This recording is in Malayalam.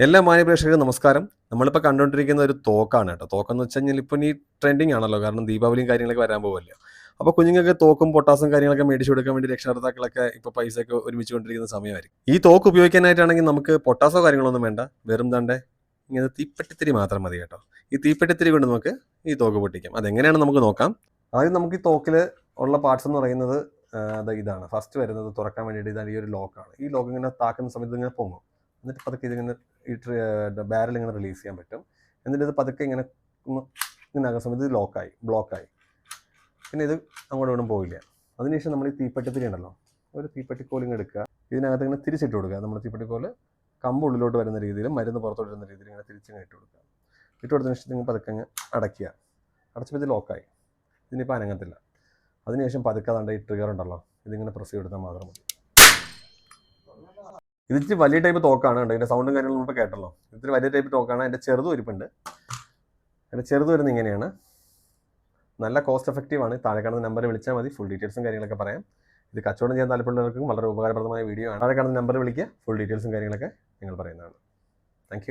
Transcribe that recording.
എല്ലാ മാന്യപ്രേക്ഷകർക്കും നമസ്കാരം. നമ്മളിപ്പോൾ കണ്ടുകൊണ്ടിരിക്കുന്ന ഒരു തോക്കാണ് കേട്ടോ. തോക്കെന്ന് വെച്ച് കഴിഞ്ഞാൽ ഇപ്പം ഈ ട്രെൻഡിങ് ആണല്ലോ. കാരണം ദീപാവലിയും കാര്യങ്ങളൊക്കെ വരാൻ പോവല്ലേ. അപ്പോൾ കുഞ്ഞുങ്ങൾക്ക് തോക്കും പൊട്ടാസും കാര്യങ്ങളൊക്കെ മേടിച്ച് കൊടുക്കാൻ വേണ്ടി രക്ഷകർത്താക്കളൊക്കെ ഇപ്പോൾ പൈസയൊക്കെ ഒരുമിച്ച് കൊണ്ടിരിക്കുന്ന സമയമായിരിക്കും. ഈ തോക്ക് ഉപയോഗിക്കാനായിട്ടാണെങ്കിൽ നമുക്ക് പൊട്ടാസോ കാര്യങ്ങളൊന്നും വേണ്ട. വെറും ദാണ്ടെ ഇങ്ങനെ തീപ്പെട്ടിത്തിരി മാത്രം മതി കേട്ടോ. ഈ തീപ്പെട്ടിത്തിരി കൊണ്ട് നമുക്ക് ഈ തോക്ക് പൊട്ടിക്കാം. അതെങ്ങനെയാണെന്ന് നമുക്ക് നോക്കാം. ആദ്യം നമുക്ക് ഈ തോക്കിൽ ഉള്ള പാർട്സ് എന്ന് പറയുന്നത് ഇതാണ്. ഫസ്റ്റ് വരുന്നത് തുറക്കാൻ വേണ്ടിയിട്ട് ഇതാണ് ഈ ഒരു ലോക്കാണ്. ഈ ലോക്ക് ഇങ്ങനെ താക്കുന്ന സമയത്ത് ഇങ്ങനെ പൊങ്ങും. എന്നിട്ട് പതുക്കെ ഇതിങ്ങനെ ഈ ബാരൽ ഇങ്ങനെ റിലീസ് ചെയ്യാൻ പറ്റും. എന്നിട്ട് ഇത് പതുക്കെ ഇങ്ങനെ ഇങ്ങനെ ആകുന്ന സമയത്ത് ഇത് ബ്ലോക്കായി. പിന്നെ ഇത് അങ്ങോട്ടും ഇങ്ങോട്ടും പോയില്ല. അതിനുശേഷം നമ്മൾ ഈ തീപ്പെട്ടിത്തിരി ഉണ്ടല്ലോ, ഒരു തീപ്പെട്ടിക്കോലിങ് എടുക്കുക, ഇതിനകത്ത് ഇങ്ങനെ തിരിച്ചിട്ട് കൊടുക്കുക. നമ്മൾ തീപ്പെട്ടിക്കോല് കമ്പ് ഉള്ളിലോട്ട് വരുന്ന രീതിയിൽ, മരുന്ന് പുറത്തോട്ട് വരുന്ന രീതിയിൽ ഇങ്ങനെ തിരിച്ചിങ്ങനെ ഇട്ട് കൊടുക്കുക. ഇട്ട് കൊടുത്തതിന് ശേഷം നിങ്ങൾ പതുക്കെ അടയ്ക്കുക. അടച്ചപ്പോൾ ഇത് ലോക്കായി. ഇതിനിപ്പോൾ അനങ്ങത്തില്ല. അതിനുശേഷം പതുക്കെ അതാണ്ട് ഈ ട്രിഗർ ഉണ്ടല്ലോ, ഇതിങ്ങനെ പ്രസ് ചെയ്തെടുത്താൽ മാത്രം മതി. ഇത് ഇച്ചിരി വലിയ ടൈപ്പ് തോക്കാണ് കേട്ടോ. ഇതിൻ്റെ സൗണ്ടും കാര്യങ്ങളും ഇപ്പോൾ കേട്ടല്ലോ. ഇത്തിരി വലിയ ടൈപ്പ് തോക്കാണ്. അതിൻ്റെ ചെറുതും ഇരിപ്പുണ്ട്. അതിൻ്റെ ചെറുത് വരുന്നത് ഇങ്ങനെയാണ്. നല്ല കോസ്റ്റ് എഫക്റ്റീവ് ആണ്. താഴെ കാണുന്ന നമ്പർ വിളിച്ചാൽ മതി. ഫുൾ ഡീറ്റെയിൽസും കാര്യങ്ങളൊക്കെ പറയാം. ഇത് കച്ചവടം ചെയ്യാൻ താല്പര്യമുള്ളവർക്കും വളരെ ഉപകാരപ്രദമായ വീഡിയോ ആണ്. താഴെ കാണുന്ന നമ്പർ വിളിക്കുക. ഫുൾ ഡീറ്റെയിൽസും കാര്യങ്ങളൊക്കെ നിങ്ങൾ പറയുന്നതാണ്. താങ്ക്